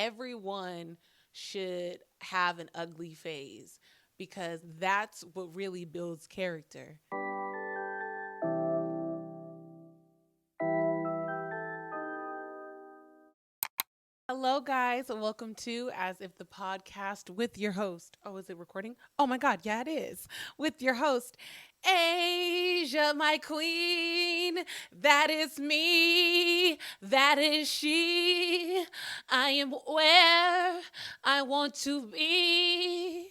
everyone should have an ugly phase because that's what really builds character. Hello, guys. Welcome to As If the Podcast with your host. Oh, is it recording? Oh my God. Yeah, it is. With your host, Asia, my queen. That is me. That is she. I am where I want to be.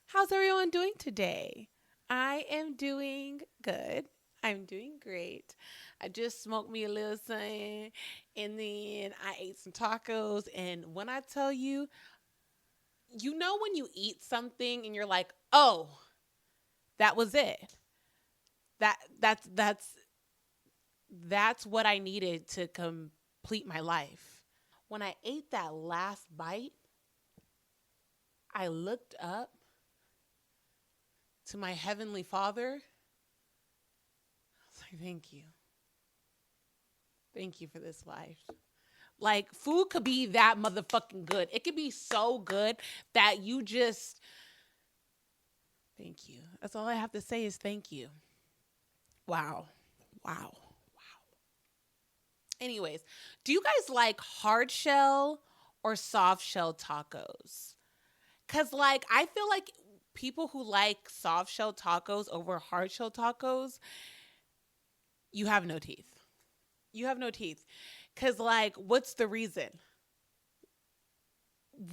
How's everyone doing today? I am doing good. I'm doing great. I just smoked me a little something and then I ate some tacos. And when I tell you, you know, when you eat something and you're like, oh, that was it. That that's that's that's what I needed to complete my life. When I ate that last bite, I looked up to my heavenly Father. I was like, thank you. Thank you for this life. Like, food could be that motherfucking good. It could be so good that you just, thank you. That's all I have to say is thank you. Wow. Wow. Anyways, do you guys like hard shell or soft shell tacos? Because, like, I feel like people who like soft shell tacos over hard shell tacos, you have no teeth. You have no teeth. Because, like, what's the reason?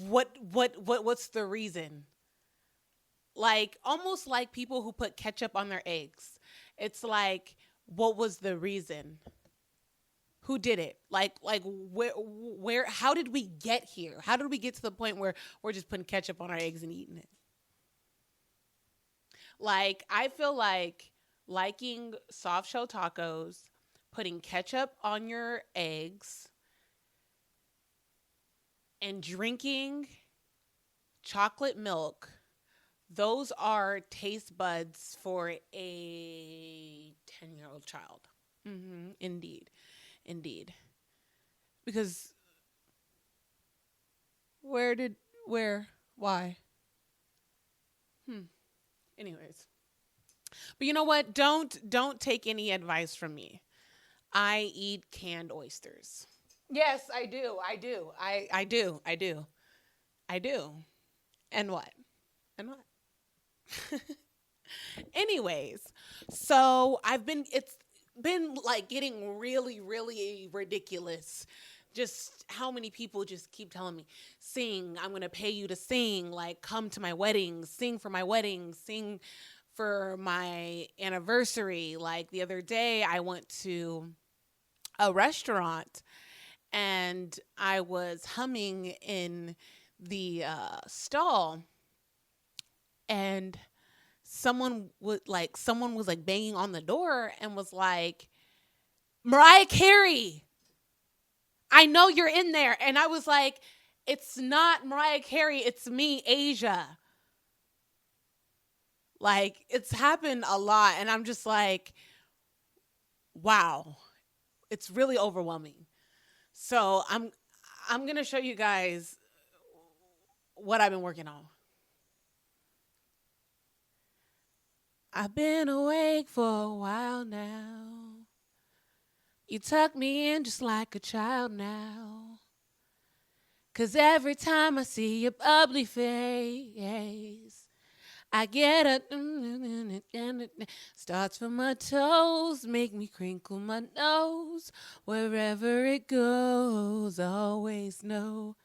What's the reason? Like, almost like people who put ketchup on their eggs. It's like, what was the reason? Who did it? Like where how did we get here? How did we get to the point where we're just putting ketchup on our eggs and eating it? Like, I feel like liking soft shell tacos, putting ketchup on your eggs, and drinking chocolate milk, those are taste buds for a 10-year-old child. Indeed. Indeed. Because why? Anyways. But you know what? Don't take any advice from me. I eat canned oysters. Yes, I do. I do. I do. I do. I do. And what? And what? Anyways, so it's been like getting really, really ridiculous. Just how many people just keep telling me, sing, I'm going to pay you to sing, like come to my wedding, sing for my wedding, sing for my anniversary. Like the other day, I went to a restaurant and I was humming in the stall, and someone was like banging on the door and was like, Mariah Carey, I know you're in there. And I was like, it's not Mariah Carey, it's me, Asia. Like, it's happened a lot, and I'm just like, wow, it's really overwhelming. So I'm gonna show you guys what I've been working on. I've been awake for a while now. You tuck me in just like a child now. 'Cause every time I see your bubbly face, I get a starts from my toes, make me crinkle my nose. Wherever it goes, always know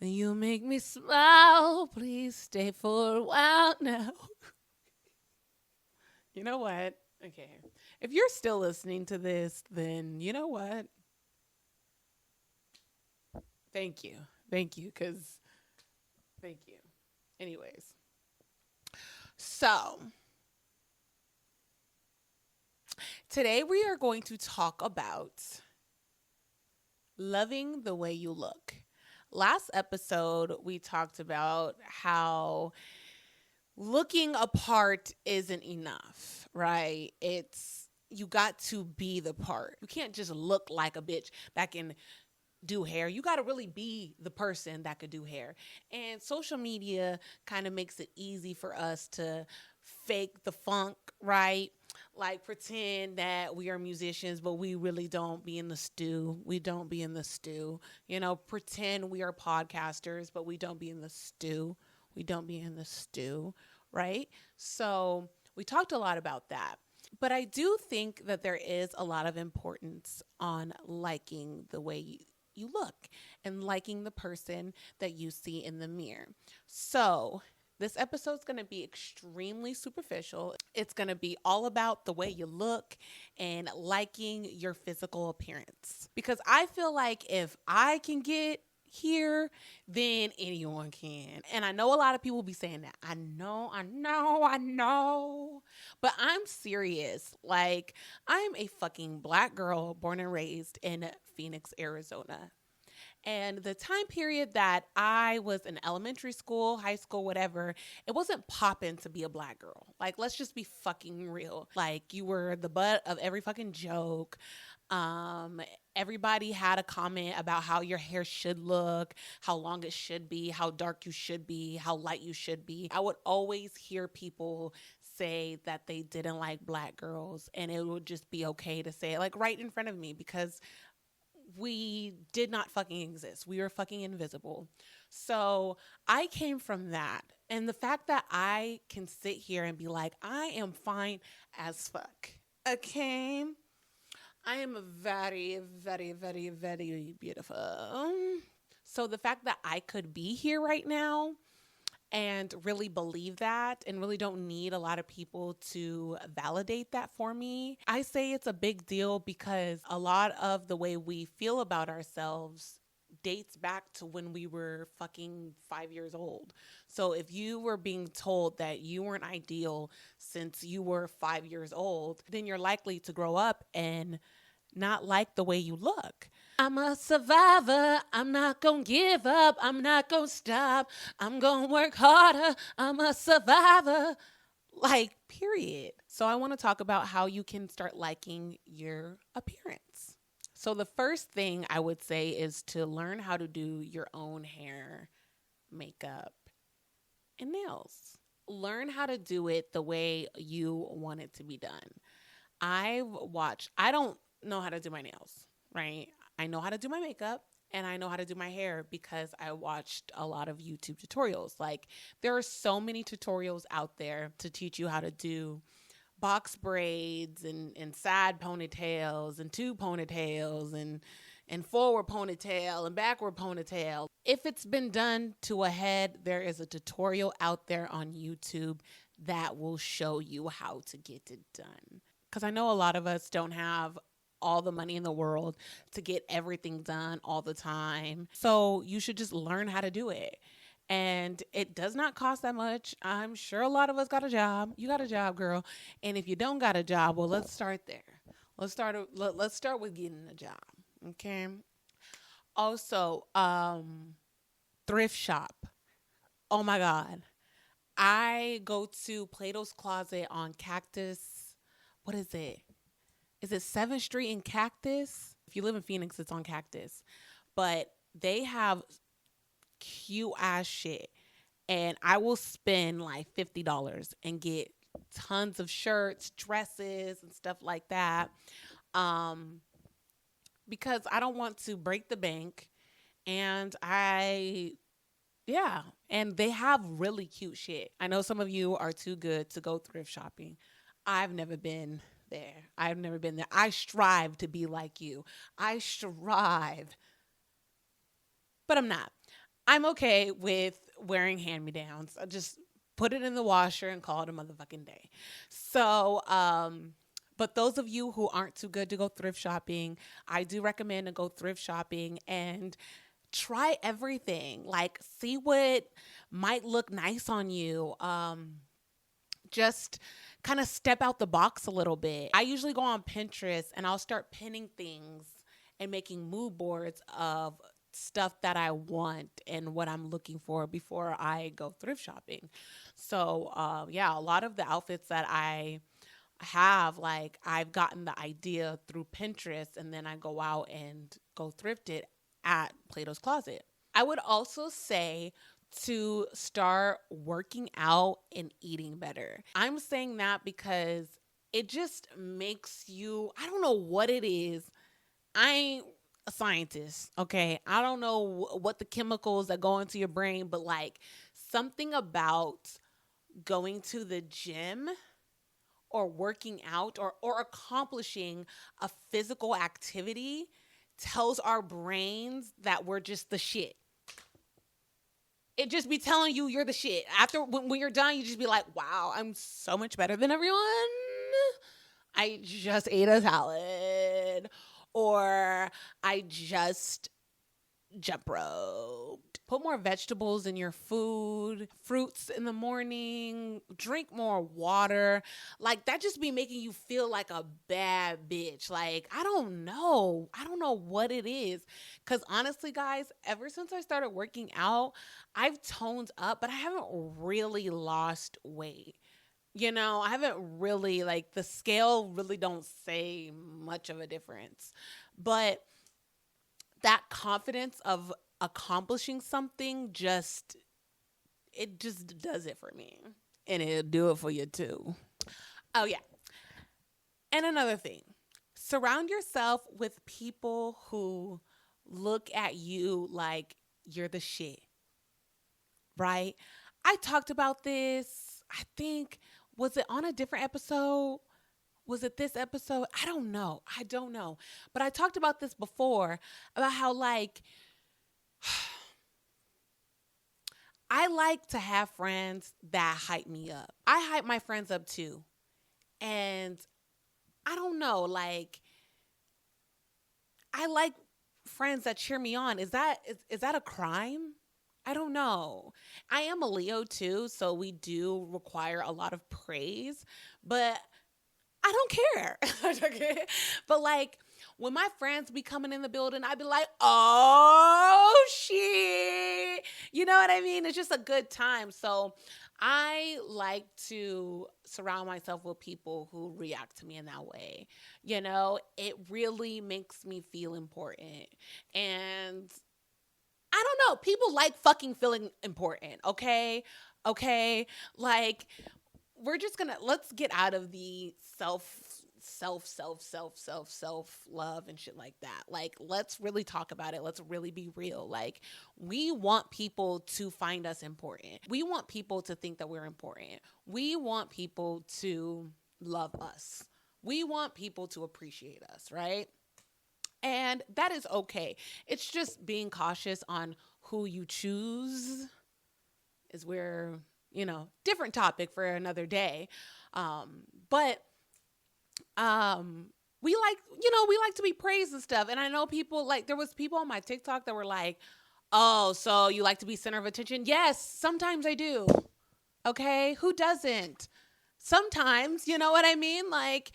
that you make me smile. Please stay for a while now. You know what? Okay. If you're still listening to this, then you know what? Thank you. Thank you, because thank you. Anyways. So, today we are going to talk about loving the way you look. Last episode, we talked about how looking apart isn't enough, right? You got to be the part. You can't just look like a bitch. Back in do hair. You got to really be the person that could do hair. And social media kind of makes it easy for us to fake the funk, right? Like pretend that we are musicians, but we really don't be in the stew. We don't be in the stew. Pretend we are podcasters, but we don't be in the stew. We don't be in the stew, right? So we talked a lot about that. But I do think that there is a lot of importance on liking the way you look and liking the person that you see in the mirror. So, this episode's going to be extremely superficial. It's going to be all about the way you look and liking your physical appearance. Because I feel like if I can get here, then anyone can. And I know a lot of people will be saying that. I know. But I'm serious. Like, I'm a fucking Black girl born and raised in Phoenix, Arizona. And the time period that I was in elementary school, high school, whatever, it wasn't popping to be a Black girl. Like, let's just be fucking real. Like, you were the butt of every fucking joke. Everybody had a comment about how your hair should look, how long it should be, how dark you should be, how light you should be. I would always hear people say that they didn't like Black girls, and it would just be okay to say it like right in front of me because we did not fucking exist. We were fucking invisible. So I came from that. And the fact that I can sit here and be like, I am fine as fuck. Okay. I am very, very, very, very beautiful. So the fact that I could be here right now and really believe that and really don't need a lot of people to validate that for me. I say it's a big deal because a lot of the way we feel about ourselves dates back to when we were fucking 5 years old. So if you were being told that you weren't ideal since you were 5 years old, then you're likely to grow up and not like the way you look. I'm a survivor. I'm not gonna give up. I'm not gonna stop. I'm gonna work harder. I'm a survivor. Like, period. So I want to talk about how you can start liking your appearance. So the first thing I would say is to learn how to do your own hair, makeup, and nails. Learn how to do it the way you want it to be done. I don't know how to do my nails, right? I know how to do my makeup and I know how to do my hair because I watched a lot of YouTube tutorials. Like, there are so many tutorials out there to teach you how to do box braids and side ponytails and two ponytails and forward ponytail and backward ponytail. If it's been done to a head, there is a tutorial out there on YouTube that will show you how to get it done. Because I know a lot of us don't have all the money in the world to get everything done all the time. So you should just learn how to do it. And it does not cost that much. I'm sure a lot of us got a job. You got a job, girl. And if you don't got a job, well, let's start there. Let's start with getting a job. Okay. Also, thrift shop. Oh my God. I go to Plato's Closet on Cactus. What is it? Is it 7th Street in Cactus? If you live in Phoenix, it's on Cactus. But they have cute ass shit. And I will spend like $50 and get tons of shirts, dresses, and stuff like that. Because I don't want to break the bank. And and they have really cute shit. I know some of you are too good to go thrift shopping. I've never been there. I strive to be like you. I strive. But I'm not. I'm okay with wearing hand-me-downs. I just put it in the washer and call it a motherfucking day. So, but those of you who aren't too good to go thrift shopping, I do recommend to go thrift shopping and try everything. Like, see what might look nice on you. Just kind of step out the box a little bit. I usually go on Pinterest and I'll start pinning things and making mood boards of stuff that I want and what I'm looking for before I go thrift shopping. So, a lot of the outfits that I have, like, I've gotten the idea through Pinterest and then I go out and go thrift it at Plato's Closet. I would also say to start working out and eating better. I'm saying that because it just makes you, I don't know what it is. I ain't a scientist, okay? I don't know what the chemicals that go into your brain, but like something about going to the gym or working out or accomplishing a physical activity tells our brains that we're just the shit. It just be telling you you're the shit. After when you're done, you just be like, wow, I'm so much better than everyone. I just ate a salad. Or I just jump roped. Put more vegetables in your food, fruits in the morning, drink more water. Like that just be making you feel like a bad bitch. Like, I don't know. I don't know what it is. Cause honestly, guys, ever since I started working out, I've toned up, but I haven't really lost weight. You know, I haven't really, like, the scale really don't say much of a difference. But that confidence of accomplishing something just, it just does it for me. And it'll do it for you too. Oh, yeah. And another thing, surround yourself with people who look at you like you're the shit, right? I talked about this, I think, was it on a different episode? Was it this episode? I don't know. I don't know. But I talked about this before about how, like, I like to have friends that hype me up. I hype my friends up too. And I don't know, like, I like friends that cheer me on. Is that a crime? I don't know. I am a Leo too, so we do require a lot of praise, but I don't care. Okay? But like when my friends be coming in the building, I'd be like, oh shit. You know what I mean? It's just a good time. So I like to surround myself with people who react to me in that way. You know, it really makes me feel important. And I don't know, people like fucking feeling important, okay? Okay? Like we're just gonna let's get out of the self love and shit like that. Like, let's really talk about it. Let's really be real. Like, we want people to find us important. We want people to think that we're important. We want people to love us. We want people to appreciate us, right? And that is okay. It's just being cautious on who you choose is where, different topic for another day. But we like to be praised and stuff. And I know people, like, there was people on my TikTok that were like, oh, so you like to be center of attention? Yes, sometimes I do. Okay, who doesn't? Sometimes, you know what I mean? Like,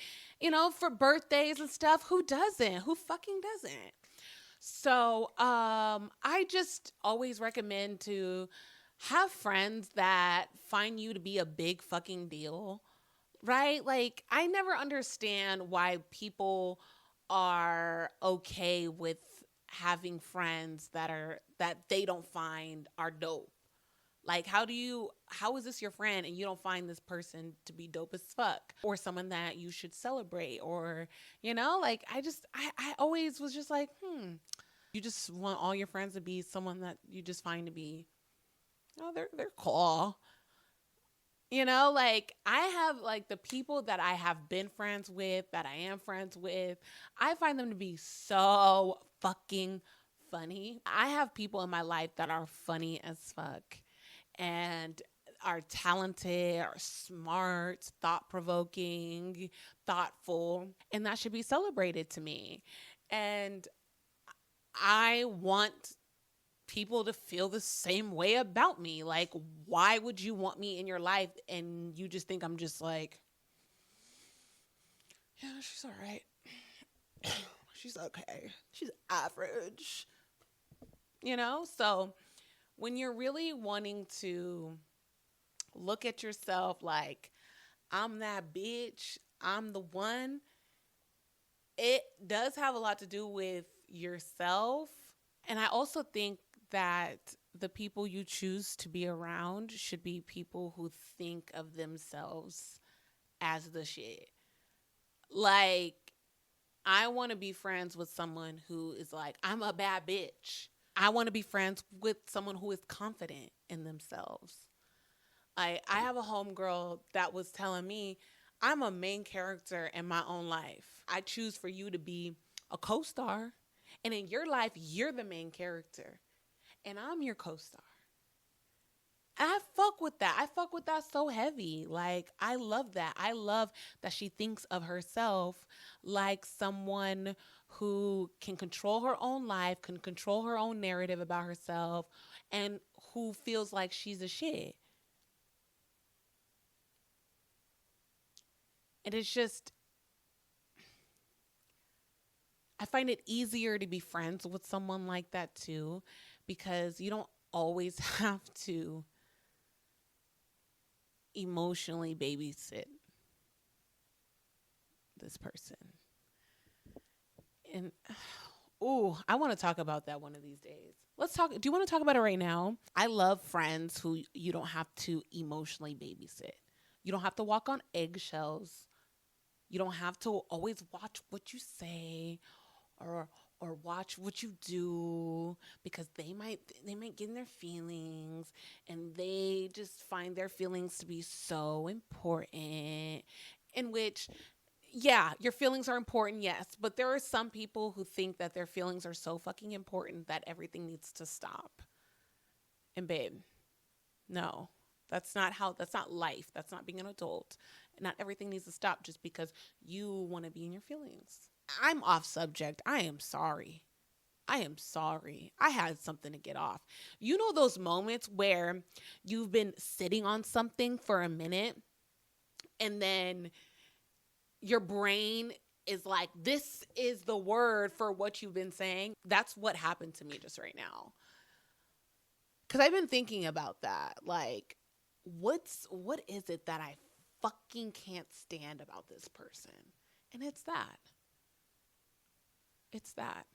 for birthdays and stuff, who doesn't? Who fucking doesn't? So I just always recommend to have friends that find you to be a big fucking deal, right? Like, I never understand why people are okay with having friends that they don't find are dope. Like, how is this your friend and you don't find this person to be dope as fuck or someone that you should celebrate? Or, like, I always was just like, you just want all your friends to be someone that you just find to be, they're cool. Like, I have, like, the people that I have been friends with, that I am friends with, I find them to be so fucking funny. I have people in my life that are funny as fuck and are talented, are smart, thought-provoking, thoughtful, and that should be celebrated to me. And I want people to feel the same way about me. Like, why would you want me in your life and you just think I'm just like, yeah, she's all right. She's okay. She's average. So when you're really wanting to look at yourself like, I'm that bitch, I'm the one, it does have a lot to do with yourself And I also think that the people you choose to be around should be people who think of themselves as the shit. Like, I want to be friends with someone who is like, I'm a bad bitch. I want to be friends with someone who is confident in themselves. I have a homegirl that was telling me, I'm a main character in my own life. I choose for you to be a co star. And in your life, you're the main character. And I'm your co star. I fuck with that. I fuck with that so heavy. Like, I love that. I love that she thinks of herself like someone who can control her own life, can control her own narrative about herself, and who feels like she's a shit. And it's just, I find it easier to be friends with someone like that too, because you don't always have to emotionally babysit this person. And ooh, I want to talk about that one of these days. Let's talk. Do you want to talk about it right now? I love friends who you don't have to emotionally babysit. You don't have to walk on eggshells. You don't have to always watch what you say or watch what you do, because they might get in their feelings, and they just find their feelings to be so important, in which, yeah, your feelings are important, yes, but there are some people who think that their feelings are so fucking important that everything needs to stop. And babe, no. That's not life. That's not being an adult. Not everything needs to stop just because you want to be in your feelings. I'm off subject. I am sorry. I am sorry. I had something to get off. You know those moments where you've been sitting on something for a minute, and then your brain is like, this is the word for what you've been saying? That's what happened to me just right now. Because I've been thinking about that. Like, what is it that I fucking can't stand about this person? And it's that. It's that.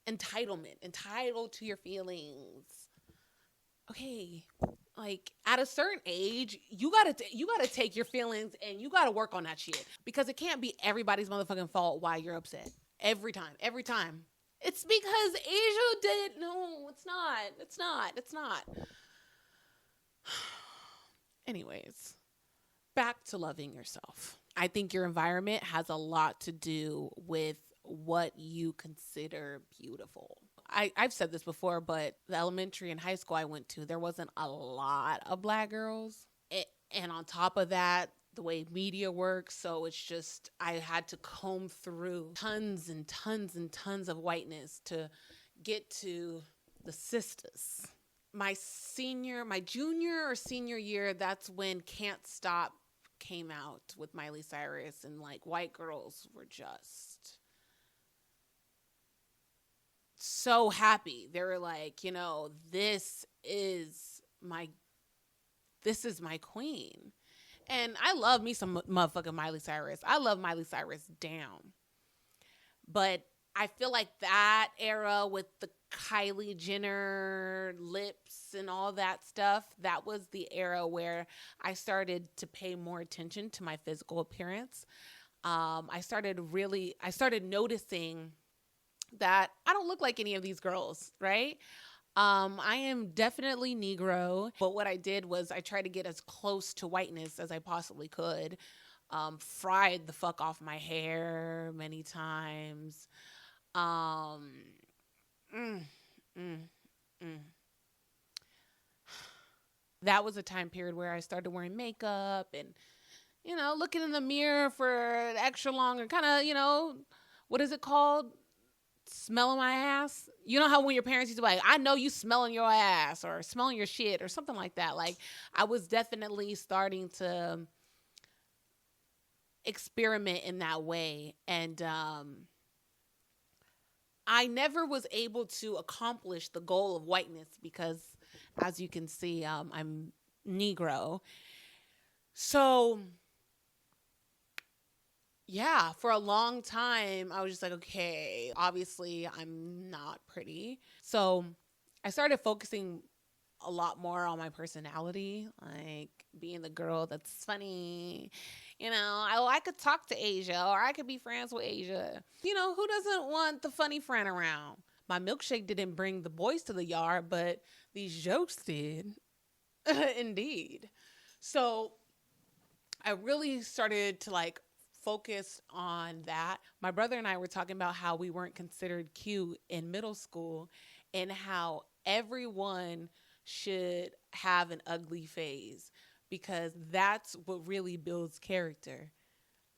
Entitlement. Entitled to your feelings. Okay. Like, at a certain age, you gotta take your feelings and you gotta work on that shit, because it can't be everybody's motherfucking fault why you're upset every time. It's because Asia did. No, it's not. Anyways, back to loving yourself. I think your environment has a lot to do with what you consider beautiful. I've said this before, but the elementary and high school I went to, there wasn't a lot of black girls. And on top of that, the way media works, so it's just, I had to comb through tons and tons and tons of whiteness to get to the sisters. My junior or senior year, that's when Can't Stop came out with Miley Cyrus, and like white girls were just so happy. They were like, this is my queen. And I love me some motherfucking Miley Cyrus. I love Miley Cyrus down. But I feel like that era with the Kylie Jenner lips and all that stuff, that was the era where I started to pay more attention to my physical appearance. I started noticing that I don't look like any of these girls, right? I am definitely Negro, but what I did was I tried to get as close to whiteness as I possibly could. Fried the fuck off my hair many times. Um, mm, mm, mm. That was a time period where I started wearing makeup and, looking in the mirror for extra long and kind of, what is it called? Smelling my ass. You know how when your parents used to be like, I know you smelling your ass or smelling your shit or something like that. Like, I was definitely starting to experiment in that way. And I never was able to accomplish the goal of whiteness because, as you can see, I'm Negro. So, Yeah, for a long time, I was just like, okay, obviously I'm not pretty. So I started focusing a lot more on my personality, like being the girl that's funny. I could talk to Asia or I could be friends with Asia. Who doesn't want the funny friend around? My milkshake didn't bring the boys to the yard, but these jokes did. Indeed. So I really started to like focus on that. My brother and I were talking about how we weren't considered cute in middle school and how everyone should have an ugly phase because that's what really builds character.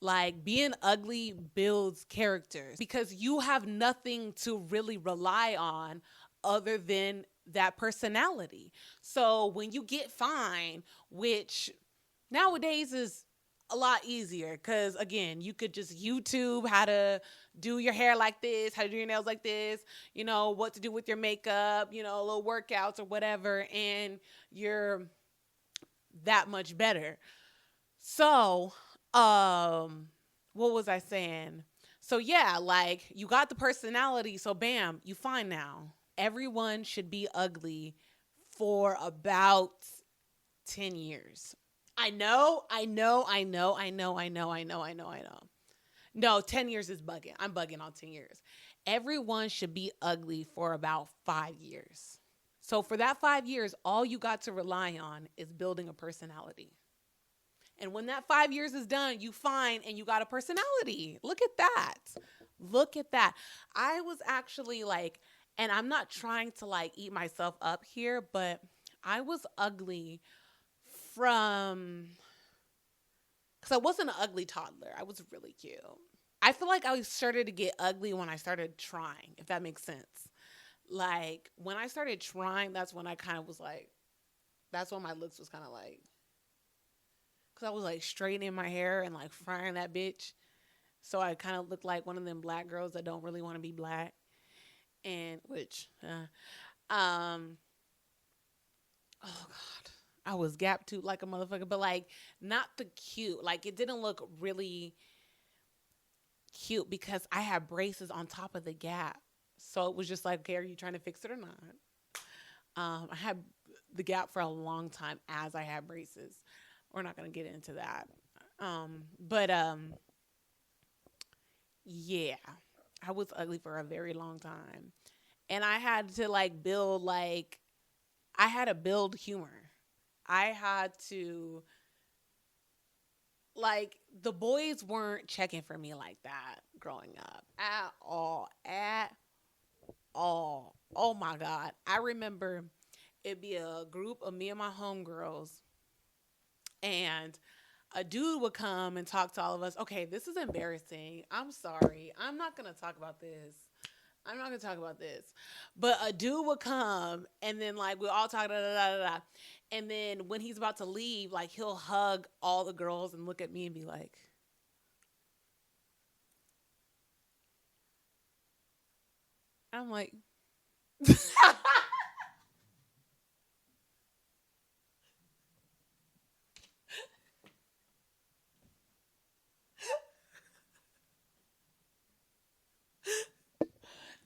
Like being ugly builds characters because you have nothing to really rely on other than that personality. So when you get fine, which nowadays is a lot easier because again you could just YouTube how to do your hair like this, how to do your nails like this, what to do with your makeup, little workouts or whatever, and you're that much better. So what was I saying? So yeah, like you got the personality, so bam, you fine now. Everyone should be ugly for about 10 years. I know. No, 10 years is bugging. I'm bugging on 10 years. Everyone should be ugly for about 5 years. So for that 5 years, all you got to rely on is building a personality. And when that 5 years is done, you find and you got a personality. Look at that. Look at that. I was actually like, and I'm not trying to like eat myself up here, but I was ugly from because I wasn't an ugly toddler. I was really cute. I feel like I started to get ugly when I started trying, if that makes sense. Like when I started trying, that's when I kind of was like, that's when my looks was kind of like, because I was like straightening my hair and like frying that bitch. So I kind of looked like one of them black girls that don't really want to be black. And um, oh God. I was gap toothed like a motherfucker, but like not the cute. Like it didn't look really cute because I had braces on top of the gap. So it was just like, okay, are you trying to fix it or not? I had the gap for a long time as I had braces. We're not gonna get into that. But yeah, I was ugly for a very long time, and I had to like build like I had to build humor. I had to like the boys weren't checking for me like that growing up at all. At all. Oh my God. I remember it'd be a group of me and my homegirls, and a dude would come and talk to all of us. Okay, this is embarrassing. I'm sorry. I'm not going to talk about this. I'm not going to talk about this. But a dude would come and then, like, we all talk, da da da da da. And then when he's about to leave, like, he'll hug all the girls and look at me and be like, I'm like,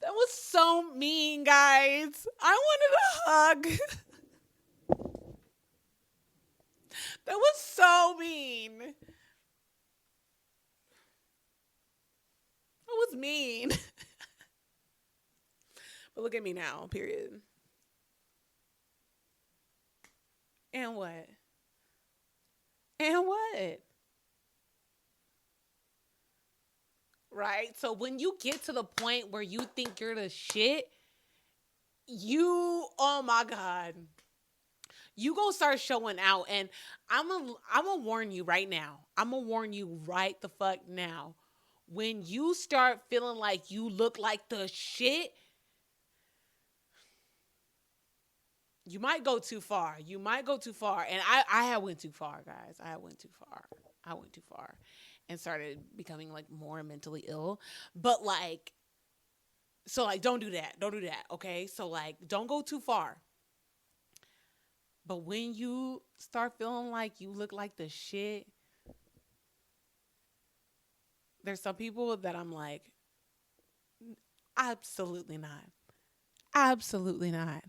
that was so mean, guys. I wanted a hug. That was so mean. That was mean. But look at me now, period. And what? And what? Right? So when you get to the point where you think you're the shit, oh my God, you gonna start showing out. And I'm gonna warn you right now. I'm gonna warn you right the fuck now. When you start feeling like you look like the shit, you might go too far. You might go too far. And I had went too far, guys. I went too far. I went too far and started becoming like more mentally ill. But like, so like, don't do that. Don't do that. Okay. So like, don't go too far. But when you start feeling like you look like the shit, there's some people that I'm like, absolutely not. Absolutely not.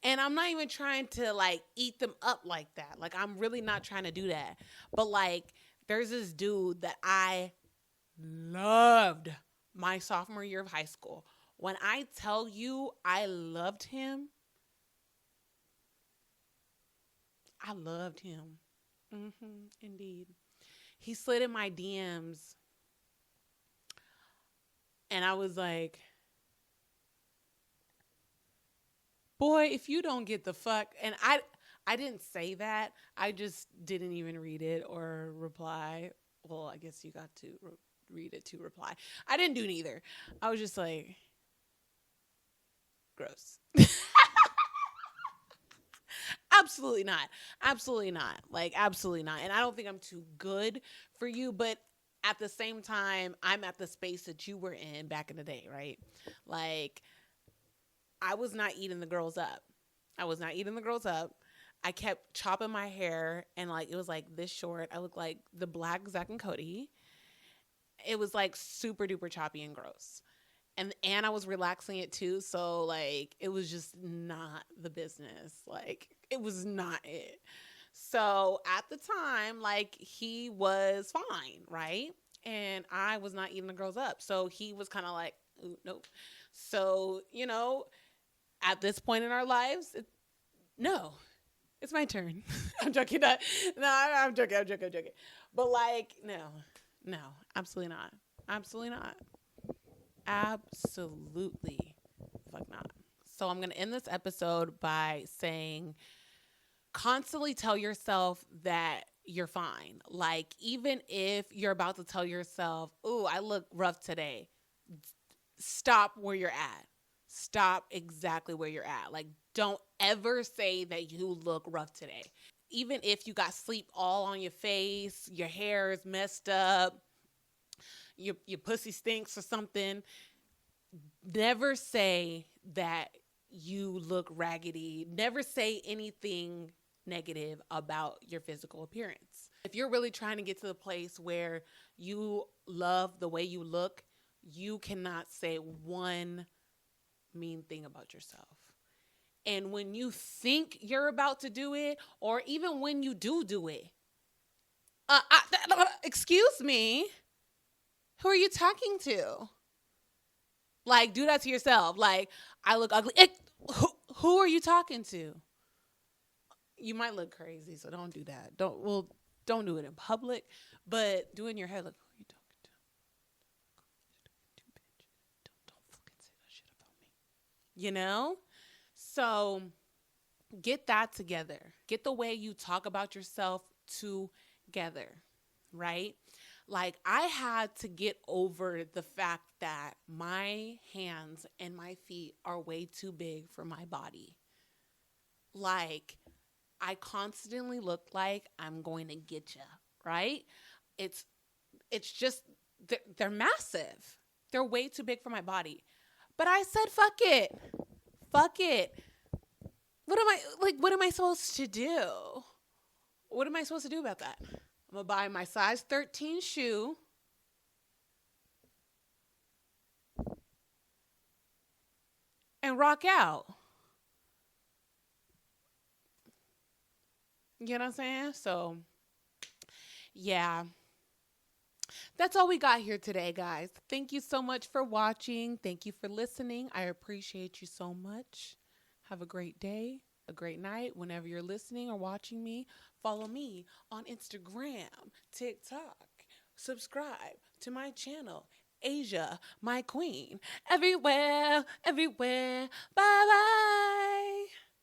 And I'm not even trying to like eat them up like that. Like, I'm really not trying to do that. But like, there's this dude that I loved my sophomore year of high school. When I tell you I loved him, I loved him. Indeed. He slid in my DMs and I was like, boy, if you don't get the fuck. And I didn't say that. I just didn't even read it or reply. Well, I guess you got to read it to reply. I didn't do neither. I was just like, gross. Absolutely not. Absolutely not. Like, absolutely not. And I don't think I'm too good for you, but at the same time, I'm at the space that you were in back in the day, right? Like, I was not eating the girls up. I was not eating the girls up. I kept chopping my hair and like it was like this short. I looked like the black Zack and Cody. It was like super duper choppy and gross. And I was relaxing it too, so like it was just not the business. Like it was not it. So at the time, like he was fine, right? And I was not eating the girls up. So he was kind of like, ooh, nope. So, at this point in our lives, no, it's my turn. I'm joking. No, I'm joking. I'm joking. I'm joking. But like, no, absolutely not. Absolutely not. Absolutely fuck not. So I'm going to end this episode by saying constantly tell yourself that you're fine. Like, even if you're about to tell yourself, ooh, I look rough today, stop where you're at. Stop exactly where you're at. Like, don't ever say that you look rough today. Even if you got sleep all on your face, your hair is messed up, your pussy stinks or something, never say that you look raggedy. Never say anything negative about your physical appearance. If you're really trying to get to the place where you love the way you look, you cannot say one mean thing about yourself. And when you think you're about to do it, or even when you do it, excuse me, who are you talking to? Like, do that to yourself. Like, I look ugly. Who are you talking to? You might look crazy, so don't do that. Don't do it in public, but do it in your head. Like, who are you talking to? Don't fucking say that shit about me. So get that together. Get the way you talk about yourself together, right? Like, I had to get over the fact that my hands and my feet are way too big for my body. Like, I constantly look like I'm going to get you, right? It's just, they're massive. They're way too big for my body. But I said, fuck it. Fuck it. What am I supposed to do? What am I supposed to do about that? I'm going to buy my size 13 shoe. And rock out. You know what I'm saying? So, yeah. That's all we got here today, guys. Thank you so much for watching. Thank you for listening. I appreciate you so much. Have a great day, a great night. Whenever you're listening or watching me, follow me on Instagram, TikTok. Subscribe to my channel, Asia, my queen. Everywhere, everywhere. Bye-bye.